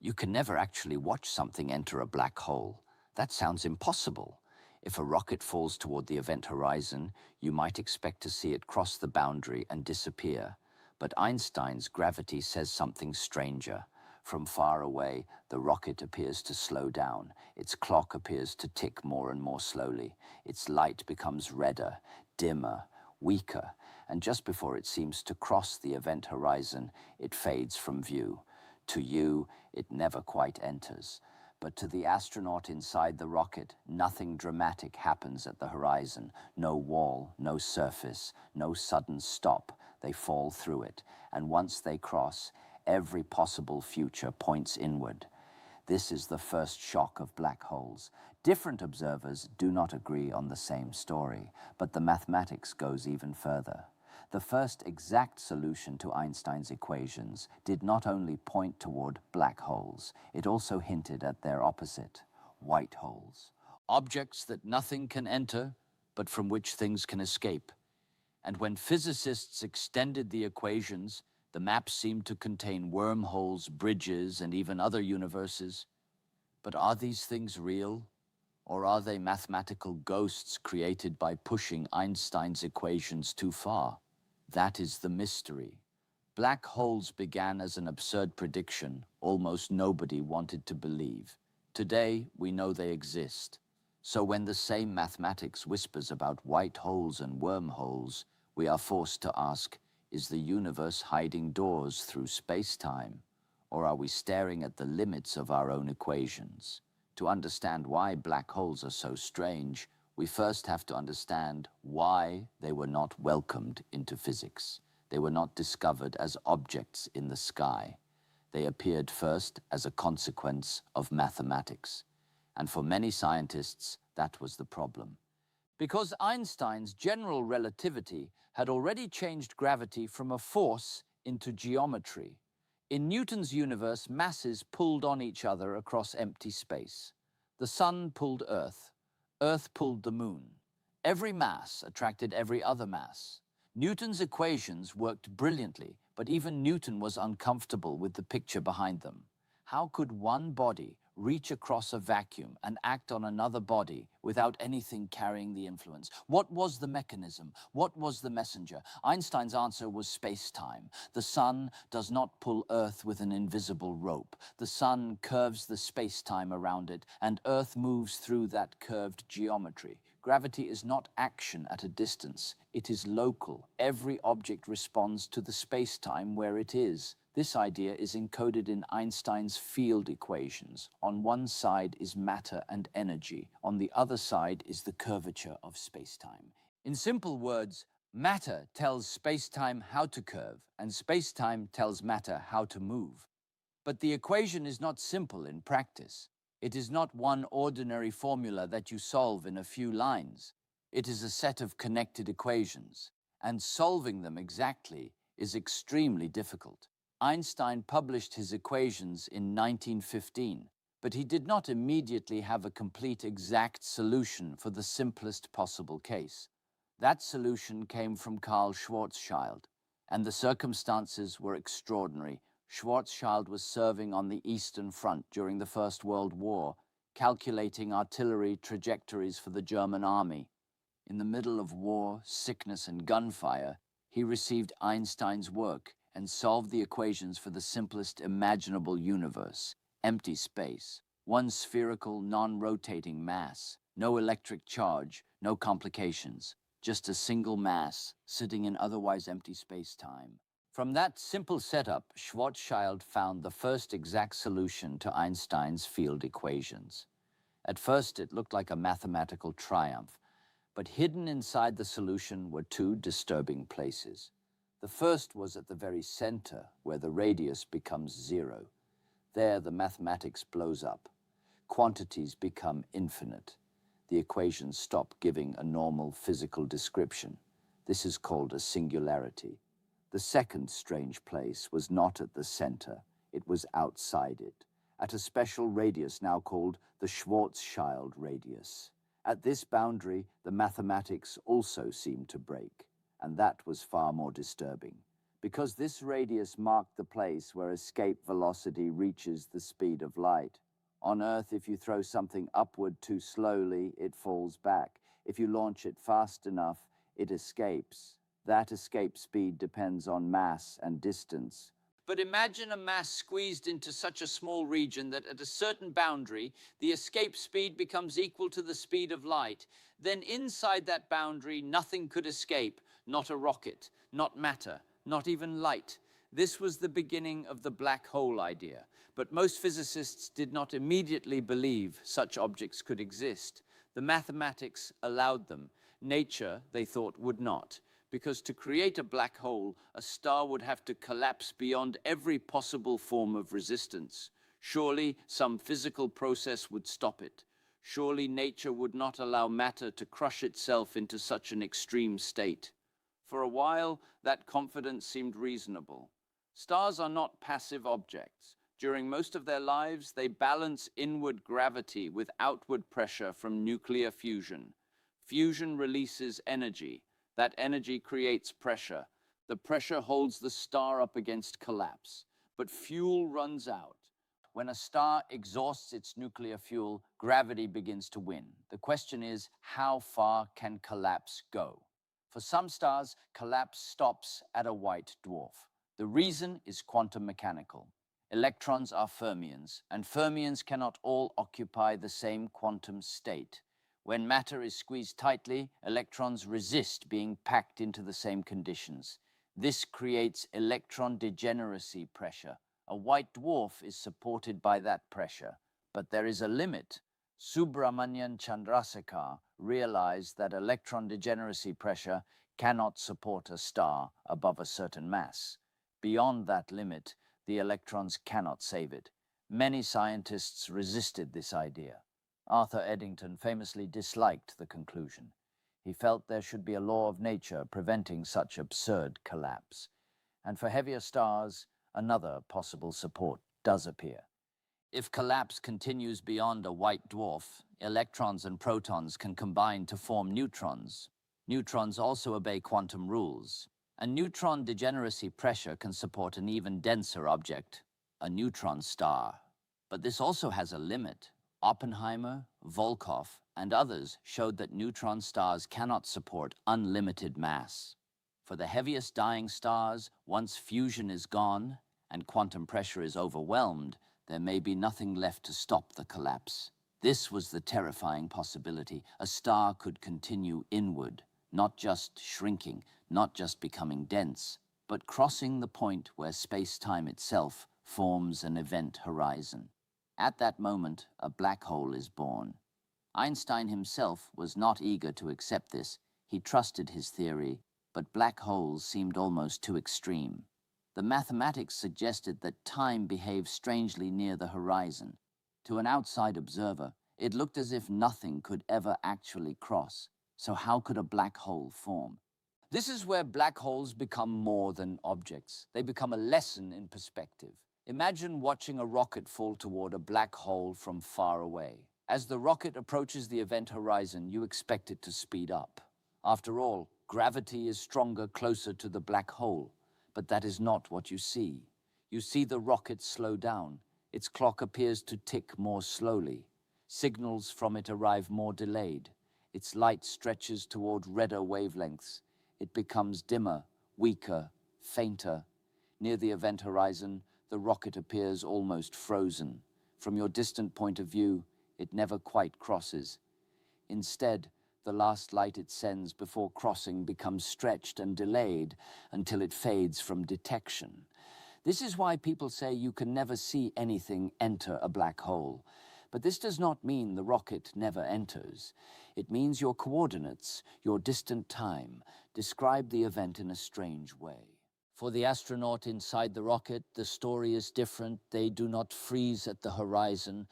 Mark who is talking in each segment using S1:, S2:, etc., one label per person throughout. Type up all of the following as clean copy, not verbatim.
S1: You can never actually watch something enter a black hole. That sounds impossible. If a rocket falls toward the event horizon, you might expect to see it cross the boundary and disappear. But Einstein's gravity says something stranger. From far away, the rocket appears to slow down. Its clock appears to tick more and more slowly. Its light becomes redder, dimmer, weaker, and just before it seems to cross the event horizon, it fades from view. To you, it never quite enters. But to the astronaut inside the rocket, nothing dramatic happens at the horizon. No wall, no surface, no sudden stop. They fall through it, and once they cross, every possible future points inward. This is the first shock of black holes. Different observers do not agree on the same story, but the mathematics goes even further. The first exact solution to Einstein's equations did not only point toward black holes, it also hinted at their opposite, white holes. Objects that nothing can enter, but from which things can escape. And when physicists extended the equations, the maps seemed to contain wormholes, bridges, and even other universes. But are these things real? Or are they mathematical ghosts created by pushing Einstein's equations too far? That is the mystery. Black holes began as an absurd prediction almost nobody wanted to believe. Today, we know they exist. So when the same mathematics whispers about white holes and wormholes, we are forced to ask, is the universe hiding doors through space-time? Or are we staring at the limits of our own equations? To understand why black holes are so strange, we first have to understand why they were not welcomed into physics. They were not discovered as objects in the sky. They appeared first as a consequence of mathematics. And for many scientists, that was the problem. Because Einstein's general relativity had already changed gravity from a force into geometry. In Newton's universe, masses pulled on each other across empty space. The sun pulled Earth. Earth pulled the moon. Every mass attracted every other mass. Newton's equations worked brilliantly, but even Newton was uncomfortable with the picture behind them. How could one body reach across a vacuum and act on another body without anything carrying the influence? What was the mechanism? What was the messenger? Einstein's answer was space-time. The sun does not pull Earth with an invisible rope. The sun curves the space-time around it, and Earth moves through that curved geometry. Gravity is not action at a distance. It is local. Every object responds to the space-time where it is. This idea is encoded in Einstein's field equations. On one side is matter and energy. On the other side is the curvature of spacetime. In simple words, matter tells spacetime how to curve, and spacetime tells matter how to move. But the equation is not simple in practice. It is not one ordinary formula that you solve in a few lines. It is a set of connected equations, and solving them exactly is extremely difficult. Einstein published his equations in 1915, but he did not immediately have a complete exact solution for the simplest possible case. That solution came from Carl Schwarzschild, and the circumstances were extraordinary. Schwarzschild was serving on the Eastern Front during the First World War, calculating artillery trajectories for the German army. In the middle of war, sickness, and gunfire, he received Einstein's work and solved the equations for the simplest imaginable universe, empty space, one spherical, non-rotating mass, no electric charge, no complications, just a single mass sitting in otherwise empty space-time. From that simple setup, Schwarzschild found the first exact solution to Einstein's field equations. At first, it looked like a mathematical triumph, but hidden inside the solution were two disturbing places. The first was at the very center, where the radius becomes zero. There, the mathematics blows up. Quantities become infinite. The equations stop giving a normal physical description. This is called a singularity. The second strange place was not at the center. It was outside it, at a special radius now called the Schwarzschild radius. At this boundary, the mathematics also seemed to break. And that was far more disturbing. because this radius marked the place where escape velocity reaches the speed of light. On Earth, if you throw something upward too slowly, it falls back. If you launch it fast enough, it escapes. That escape speed depends on mass and distance. But imagine a mass squeezed into such a small region that at a certain boundary, the escape speed becomes equal to the speed of light. Then inside that boundary, nothing could escape, not a rocket, not matter, not even light. This was the beginning of the black hole idea. But most physicists did not immediately believe such objects could exist. The mathematics allowed them. Nature, they thought, would not. Because to create a black hole, a star would have to collapse beyond every possible form of resistance. Surely some physical process would stop it. Surely nature would not allow matter to crush itself into such an extreme state. For a while, that confidence seemed reasonable. Stars are not passive objects. During most of their lives, they balance inward gravity with outward pressure from nuclear fusion. Fusion releases energy. That energy creates pressure. The pressure holds the star up against collapse. But fuel runs out. When a star exhausts its nuclear fuel, gravity begins to win. The question is, how far can collapse go? For some stars, collapse stops at a white dwarf. The reason is quantum mechanical. Electrons are fermions, and fermions cannot all occupy the same quantum state. When matter is squeezed tightly, electrons resist being packed into the same conditions. This creates electron degeneracy pressure. A white dwarf is supported by that pressure, but there is a limit. Subramanian Chandrasekhar realized that electron degeneracy pressure cannot support a star above a certain mass. Beyond that limit, the electrons cannot save it. Many scientists resisted this idea. Arthur Eddington famously disliked the conclusion. He felt there should be a law of nature preventing such absurd collapse. And for heavier stars, another possible support does appear. If collapse continues beyond a white dwarf, electrons and protons can combine to form neutrons. Neutrons also obey quantum rules. A neutron degeneracy pressure can support an even denser object, a neutron star. But this also has a limit. Oppenheimer, Volkoff, and others showed that neutron stars cannot support unlimited mass. For the heaviest dying stars, once fusion is gone and quantum pressure is overwhelmed, there may be nothing left to stop the collapse. This was the terrifying possibility. A star could continue inward, not just shrinking, not just becoming dense, but crossing the point where space-time itself forms an event horizon. At that moment, a black hole is born. Einstein himself was not eager to accept this. He trusted his theory, but black holes seemed almost too extreme. The mathematics suggested that time behaves strangely near the horizon. To an outside observer, it looked as if nothing could ever actually cross. So how could a black hole form? This is where black holes become more than objects. They become a lesson in perspective. Imagine watching a rocket fall toward a black hole from far away. As the rocket approaches the event horizon, you expect it to speed up. After all, gravity is stronger closer to the black hole. But that is not what you see. You see the rocket slow down. Its clock appears to tick more slowly. Signals from it arrive more delayed. Its light stretches toward redder wavelengths. It becomes dimmer, weaker, fainter. Near the event horizon, the rocket appears almost frozen. From your distant point of view, it never quite crosses. Instead, the last light it sends before crossing becomes stretched and delayed until it fades from detection. This is why people say you can never see anything enter a black hole. But this does not mean the rocket never enters. It means your coordinates, your distant time, describe the event in a strange way. For the astronaut inside the rocket, the story is different. They do not freeze at the horizon.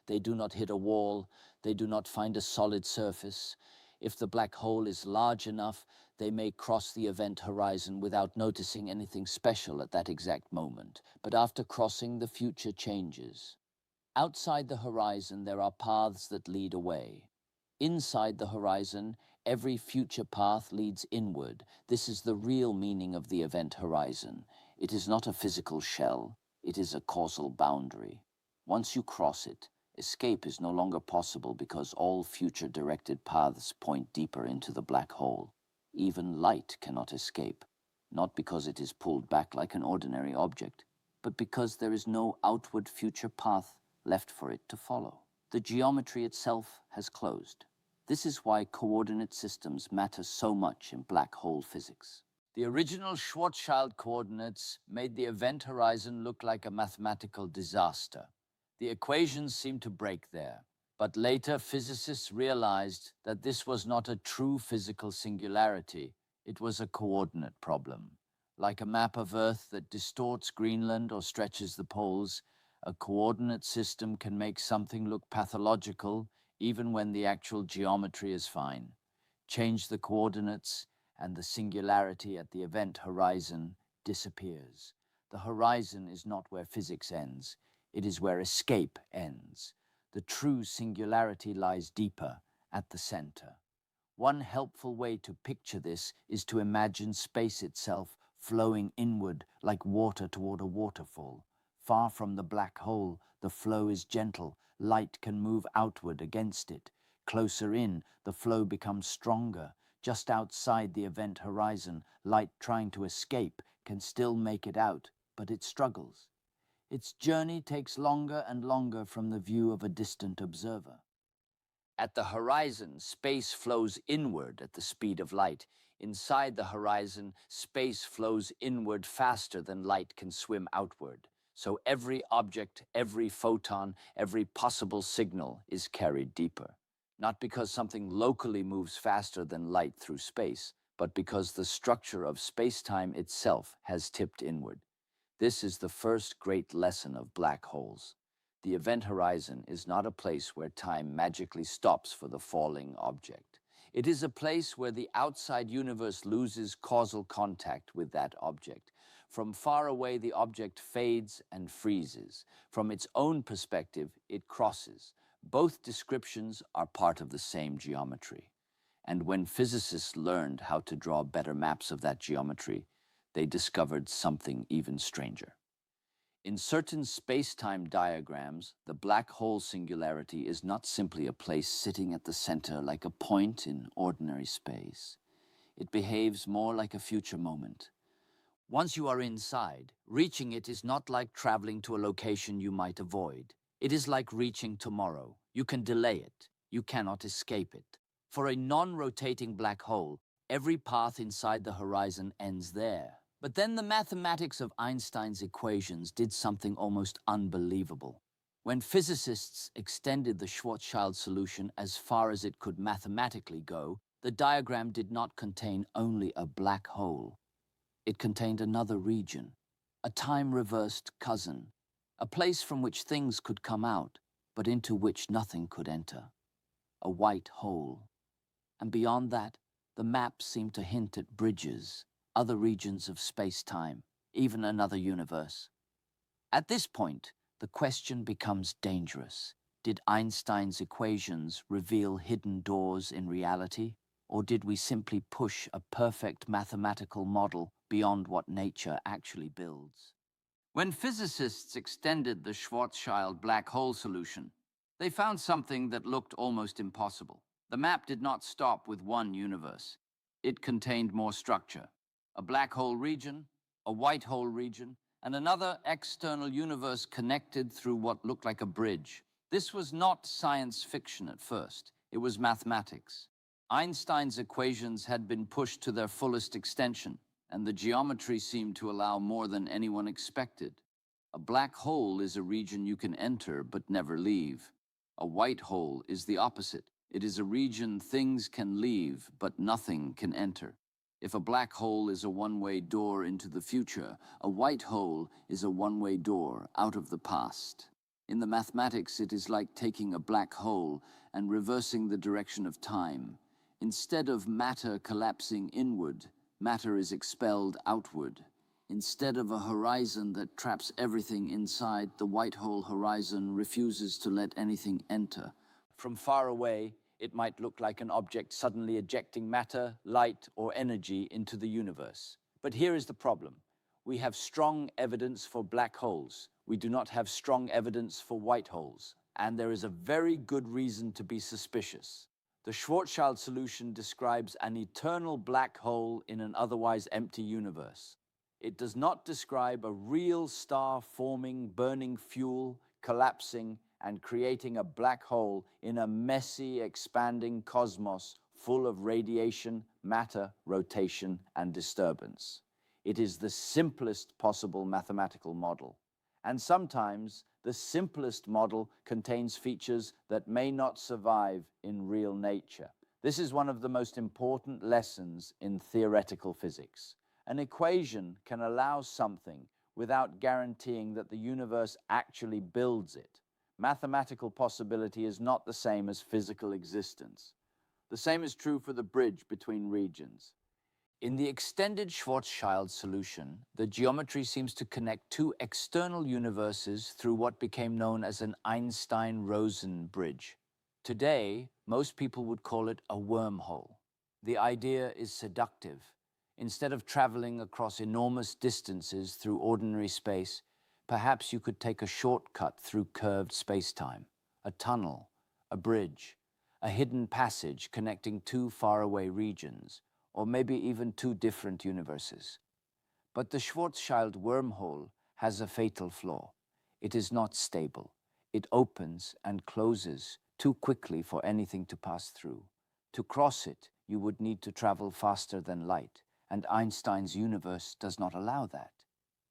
S1: They do not hit a wall. They do not find a solid surface. If the black hole is large enough, they may cross the event horizon without noticing anything special at that exact moment. But after crossing, the future changes. Outside the horizon, there are paths that lead away. Inside the horizon, every future path leads inward. This is the real meaning of the event horizon. It is not a physical shell, it is a causal boundary. Once you cross it, escape is no longer possible because all future directed paths point deeper into the black hole. Even light cannot escape, not because it is pulled back like an ordinary object, but because there is no outward future path left for it to follow. The geometry itself has closed. This is why coordinate systems matter so much in black hole physics. The original Schwarzschild coordinates made the event horizon look like a mathematical disaster. The equations seemed to break there, but later physicists realized that this was not a true physical singularity, it was a coordinate problem. Like a map of Earth that distorts Greenland or stretches the poles, a coordinate system can make something look pathological even when the actual geometry is fine. Change the coordinates, and the singularity at the event horizon disappears. The horizon is not where physics ends, it is where escape ends. The true singularity lies deeper, at the center. One helpful way to picture this is to imagine space itself flowing inward like water toward a waterfall. Far from the black hole, the flow is gentle. Light can move outward against it. Closer in, the flow becomes stronger. Just outside the event horizon, light trying to escape can still make it out, but it struggles. Its journey takes longer and longer from the view of a distant observer. At the horizon, space flows inward at the speed of light. Inside the horizon, space flows inward faster than light can swim outward. So every object, every photon, every possible signal is carried deeper. Not because something locally moves faster than light through space, but because the structure of spacetime itself has tipped inward. This is the first great lesson of black holes. The event horizon is not a place where time magically stops for the falling object. It is a place where the outside universe loses causal contact with that object. From far away, the object fades and freezes. From its own perspective, it crosses. Both descriptions are part of the same geometry. And when physicists learned how to draw better maps of that geometry, they discovered something even stranger. In certain space-time diagrams, the black hole singularity is not simply a place sitting at the center like a point in ordinary space. It behaves more like a future moment. Once you are inside, reaching it is not like traveling to a location you might avoid. It is like reaching tomorrow. You can delay it. You cannot escape it. For a non-rotating black hole, every path inside the horizon ends there. But then the mathematics of Einstein's equations did something almost unbelievable. When physicists extended the Schwarzschild solution as far as it could mathematically go, the diagram did not contain only a black hole. It contained another region, a time-reversed cousin, a place from which things could come out, but into which nothing could enter. A white hole. And beyond that, the map seemed to hint at bridges, other regions of space-time, even another universe. At this point, the question becomes dangerous. Did Einstein's equations reveal hidden doors in reality, or did we simply push a perfect mathematical model beyond what nature actually builds? When physicists extended the Schwarzschild black hole solution, they found something that looked almost impossible. The map did not stop with one universe. It contained more structure. A black hole region, a white hole region, and another external universe connected through what looked like a bridge. This was not science fiction at first. It was mathematics. Einstein's equations had been pushed to their fullest extension, and the geometry seemed to allow more than anyone expected. A black hole is a region you can enter but never leave. A white hole is the opposite. It is a region things can leave but nothing can enter. If a black hole is a one-way door into the future, a white hole is a one-way door out of the past. In the mathematics, it is like taking a black hole and reversing the direction of time. Instead of matter collapsing inward, matter is expelled outward. Instead of a horizon that traps everything inside, the white hole horizon refuses to let anything enter. From far away, It might look like an object suddenly ejecting matter, light, or energy into the universe. But here is the problem. We have strong evidence for black holes. We do not have strong evidence for white holes, and there is a very good reason to be suspicious. The Schwarzschild solution describes an eternal black hole in an otherwise empty universe. It does not describe a real star forming, burning fuel, collapsing, and creating a black hole in a messy, expanding cosmos full of radiation, matter, rotation, and disturbance. It is the simplest possible mathematical model. And sometimes the simplest model contains features that may not survive in real nature. This is one of the most important lessons in theoretical physics. An equation can allow something without guaranteeing that the universe actually builds it. Mathematical possibility is not the same as physical existence. The same is true for the bridge between regions. In the extended Schwarzschild solution, the geometry seems to connect two external universes through what became known as an Einstein-Rosen bridge. Today, most people would call it a wormhole. The idea is seductive. Instead of traveling across enormous distances through ordinary space, perhaps you could take a shortcut through curved spacetime, a tunnel, a bridge, a hidden passage connecting two faraway regions, or maybe even two different universes. But the Schwarzschild wormhole has a fatal flaw. It is not stable. It opens and closes too quickly for anything to pass through. To cross it, you would need to travel faster than light, and Einstein's universe does not allow that.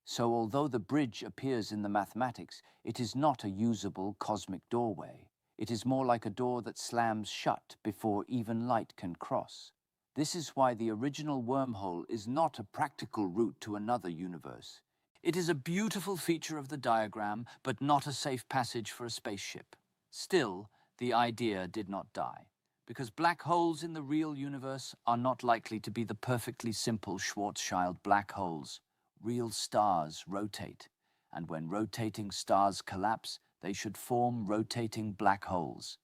S1: So although the bridge appears in the mathematics, it is not a usable cosmic doorway. It is more like a door that slams shut before even light can cross. This is why the original wormhole is not a practical route to another universe. It is a beautiful feature of the diagram, but not a safe passage for a spaceship. Still, the idea did not die, because black holes in the real universe are not likely to be the perfectly simple Schwarzschild black holes. Real stars rotate, and when rotating stars collapse, they should form rotating black holes.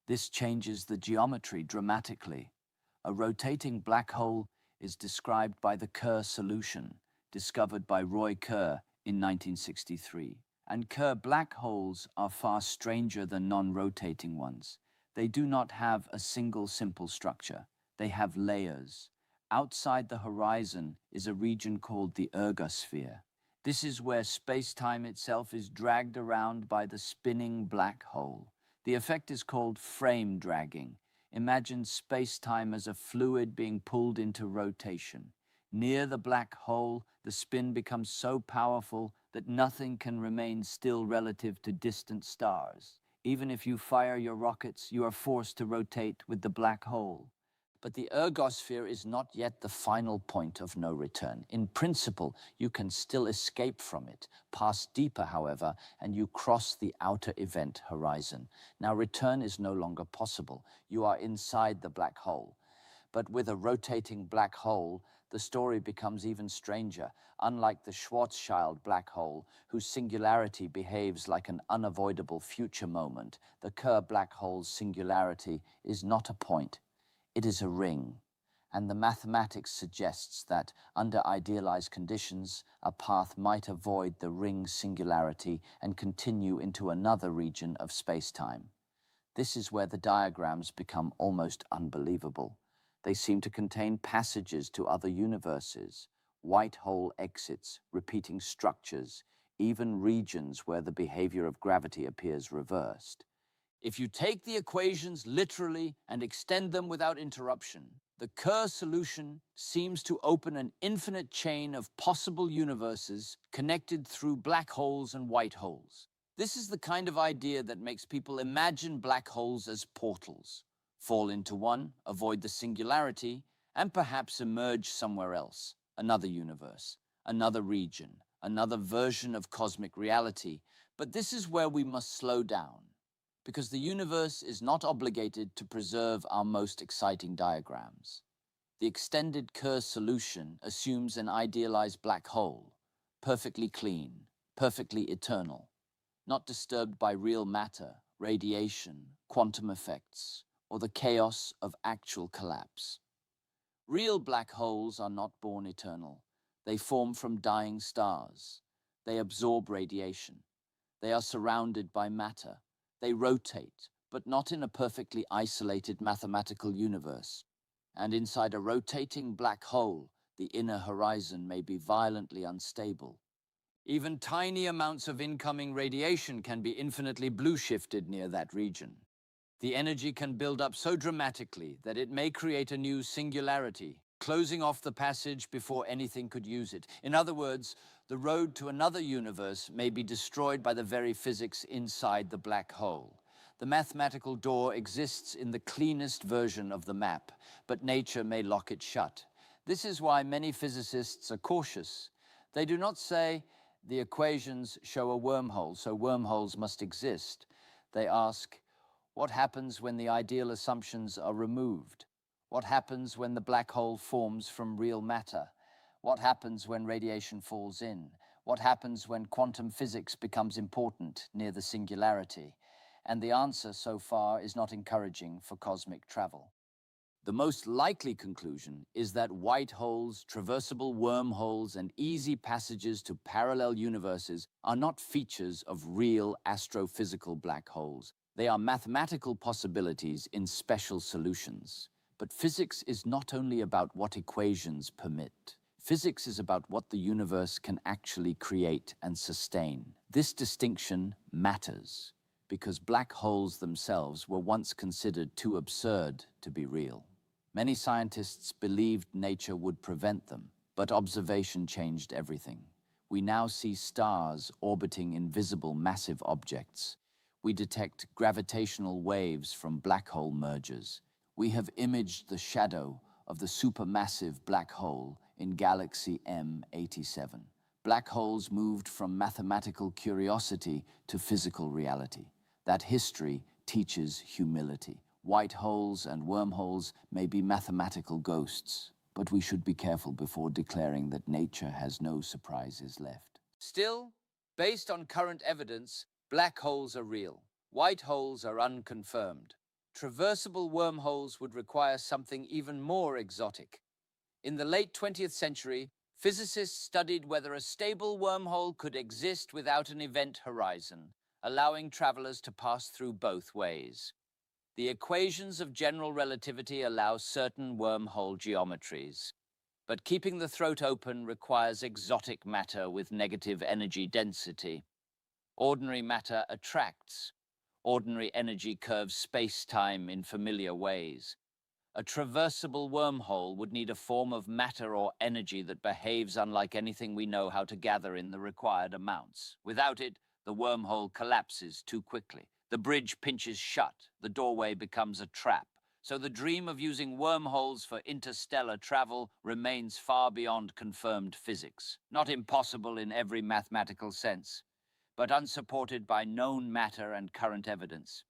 S1: This changes the geometry dramatically. A rotating black hole is described by the Kerr solution, discovered by Roy Kerr in 1963. And Kerr black holes are far stranger than non-rotating ones. They do not have a single simple structure. They have layers. Outside the horizon is a region called the ergosphere. This is where space-time itself is dragged around by the spinning black hole. The effect is called frame dragging. Imagine space-time as a fluid being pulled into rotation. Near the black hole, the spin becomes so powerful that nothing can remain still relative to distant stars. Even if you fire your rockets, you are forced to rotate with the black hole. But the ergosphere is not yet the final point of no return. In principle, you can still escape from it, pass deeper, however, and you cross the outer event horizon. Now, return is no longer possible. You are inside the black hole. But with a rotating black hole, the story becomes even stranger. Unlike the Schwarzschild black hole, whose singularity behaves like an unavoidable future moment, the Kerr black hole's singularity is not a point. It is a ring, and the mathematics suggests that, under idealized conditions, a path might avoid the ring's singularity and continue into another region of spacetime. This is where the diagrams become almost unbelievable. They seem to contain passages to other universes, white hole exits, repeating structures, even regions where the behavior of gravity appears reversed. If you take the equations literally and extend them without interruption, the Kerr solution seems to open an infinite chain of possible universes connected through black holes and white holes. This is the kind of idea that makes people imagine black holes as portals. Fall into one, avoid the singularity, and perhaps emerge somewhere else, another universe, another region, another version of cosmic reality. But this is where we must slow down, because the universe is not obligated to preserve our most exciting diagrams. The extended Kerr solution assumes an idealized black hole, perfectly clean, perfectly eternal, not disturbed by real matter, radiation, quantum effects, or the chaos of actual collapse. Real black holes are not born eternal. They form from dying stars. They absorb radiation. They are surrounded by matter. They rotate, but not in a perfectly isolated mathematical universe. And inside a rotating black hole, the inner horizon may be violently unstable. Even tiny amounts of incoming radiation can be infinitely blue-shifted near that region. The energy can build up so dramatically that it may create a new singularity, closing off the passage before anything could use it. In other words, the road to another universe may be destroyed by the very physics inside the black hole. The mathematical door exists in the cleanest version of the map, but nature may lock it shut. This is why many physicists are cautious. They do not say, the equations show a wormhole, so wormholes must exist. They ask, what happens when the ideal assumptions are removed? What happens when the black hole forms from real matter? What happens when radiation falls in? What happens when quantum physics becomes important near the singularity? And the answer so far is not encouraging for cosmic travel. The most likely conclusion is that white holes, traversable wormholes, and easy passages to parallel universes are not features of real astrophysical black holes. They are mathematical possibilities in special solutions. But physics is not only about what equations permit. Physics is about what the universe can actually create and sustain. This distinction matters because black holes themselves were once considered too absurd to be real. Many scientists believed nature would prevent them, but observation changed everything. We now see stars orbiting invisible massive objects. We detect gravitational waves from black hole mergers. We have imaged the shadow of the supermassive black hole in galaxy M87. Black holes moved from mathematical curiosity to physical reality. That history teaches humility. White holes and wormholes may be mathematical ghosts, but we should be careful before declaring that nature has no surprises left. Still, based on current evidence, black holes are real. White holes are unconfirmed. Traversable wormholes would require something even more exotic. In the late 20th century, physicists studied whether a stable wormhole could exist without an event horizon, allowing travelers to pass through both ways. The equations of general relativity allow certain wormhole geometries, but keeping the throat open requires exotic matter with negative energy density. Ordinary matter attracts. Ordinary energy curves space-time in familiar ways. A traversable wormhole would need a form of matter or energy that behaves unlike anything we know how to gather in the required amounts. Without it, the wormhole collapses too quickly. The bridge pinches shut. The doorway becomes a trap. So the dream of using wormholes for interstellar travel remains far beyond confirmed physics. Not impossible in every mathematical sense, but unsupported by known matter and current evidence.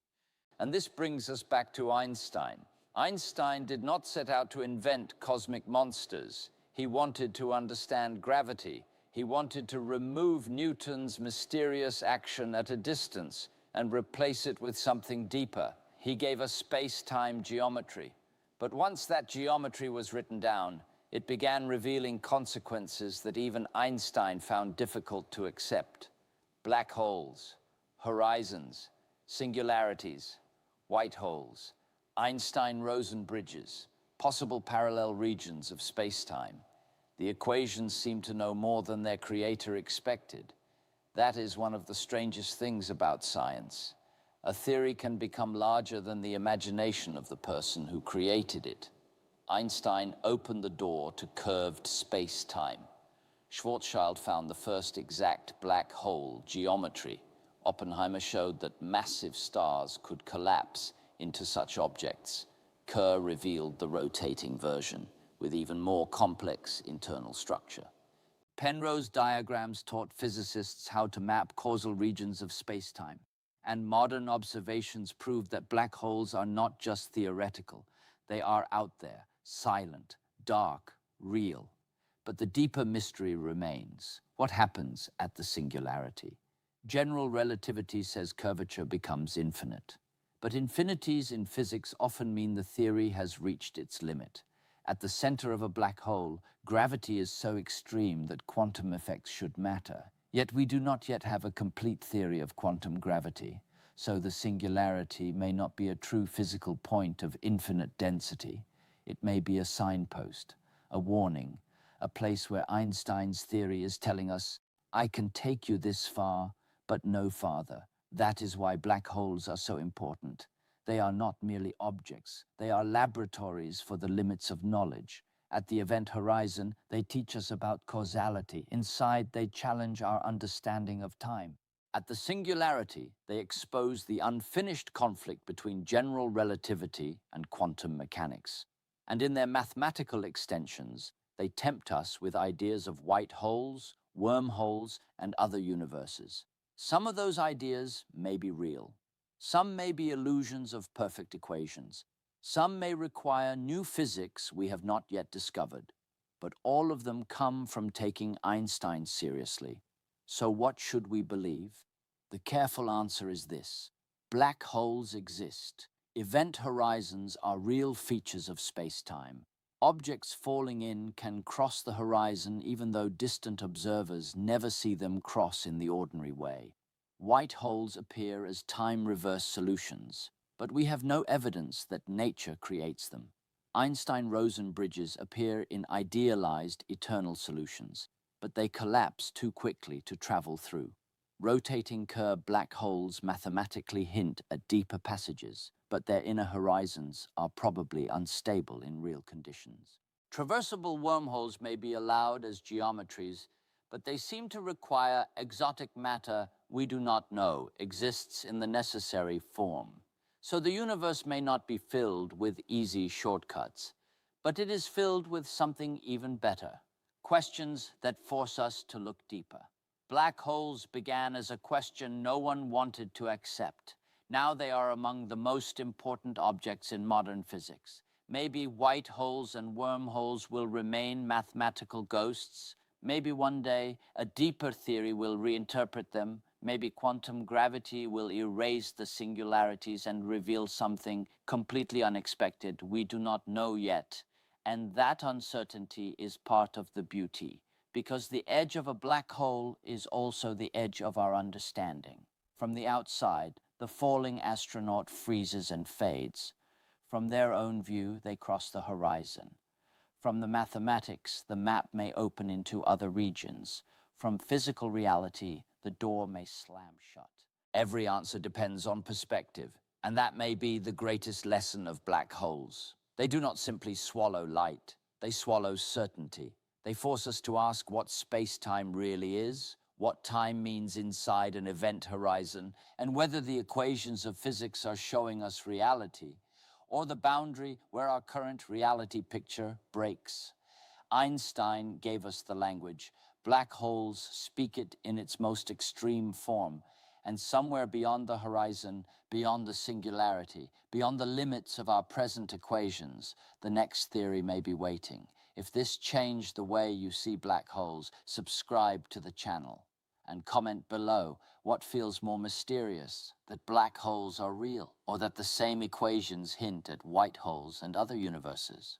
S1: And this brings us back to Einstein. Einstein did not set out to invent cosmic monsters. He wanted to understand gravity. He wanted to remove Newton's mysterious action at a distance and replace it with something deeper. He gave us space-time geometry. But once that geometry was written down, it began revealing consequences that even Einstein found difficult to accept. Black holes, horizons, singularities, white holes, Einstein-Rosen bridges, possible parallel regions of space-time. The equations seem to know more than their creator expected. That is one of the strangest things about science. A theory can become larger than the imagination of the person who created it. Einstein opened the door to curved space-time. Schwarzschild found the first exact black hole geometry. Oppenheimer showed that massive stars could collapse into such objects. Kerr revealed the rotating version, with even more complex internal structure. Penrose diagrams taught physicists how to map causal regions of spacetime, and modern observations proved that black holes are not just theoretical. They are out there, silent, dark, real. But the deeper mystery remains. What happens at the singularity? General relativity says curvature becomes infinite. But infinities in physics often mean the theory has reached its limit. At the center of a black hole, gravity is so extreme that quantum effects should matter. Yet we do not yet have a complete theory of quantum gravity, so the singularity may not be a true physical point of infinite density. It may be a signpost, a warning, a place where Einstein's theory is telling us, I can take you this far, but no farther. That is why black holes are so important. They are not merely objects. They are laboratories for the limits of knowledge. At the event horizon, they teach us about causality. Inside, they challenge our understanding of time. At the singularity, they expose the unfinished conflict between general relativity and quantum mechanics. And in their mathematical extensions, they tempt us with ideas of white holes, wormholes, and other universes. Some of those ideas may be real. Some may be illusions of perfect equations. Some may require new physics we have not yet discovered. But all of them come from taking Einstein seriously. So what should we believe? The careful answer is this. Black holes exist. Event horizons are real features of spacetime. Objects falling in can cross the horizon even though distant observers never see them cross in the ordinary way. White holes appear as time-reverse solutions, but we have no evidence that nature creates them. Einstein-Rosen bridges appear in idealized eternal solutions, but they collapse too quickly to travel through. Rotating Kerr black holes mathematically hint at deeper passages, but their inner horizons are probably unstable in real conditions. Traversable wormholes may be allowed as geometries, but they seem to require exotic matter we do not know exists in the necessary form. So the universe may not be filled with easy shortcuts, but it is filled with something even better, questions that force us to look deeper. Black holes began as a question no one wanted to accept. Now they are among the most important objects in modern physics. Maybe white holes and wormholes will remain mathematical ghosts. Maybe one day a deeper theory will reinterpret them. Maybe quantum gravity will erase the singularities and reveal something completely unexpected we do not know yet. And that uncertainty is part of the beauty, because the edge of a black hole is also the edge of our understanding. From the outside, the falling astronaut freezes and fades. From their own view, they cross the horizon. From the mathematics, the map may open into other regions. From physical reality, the door may slam shut. Every answer depends on perspective, and that may be the greatest lesson of black holes. They do not simply swallow light, they swallow certainty. They force us to ask what space-time really is, what time means inside an event horizon, and whether the equations of physics are showing us reality, or the boundary where our current reality picture breaks. Einstein gave us the language. Black holes speak it in its most extreme form, and somewhere beyond the horizon, beyond the singularity, beyond the limits of our present equations, the next theory may be waiting. If this changed the way you see black holes, subscribe to the channel and comment below what feels more mysterious, that black holes are real, or that the same equations hint at white holes and other universes.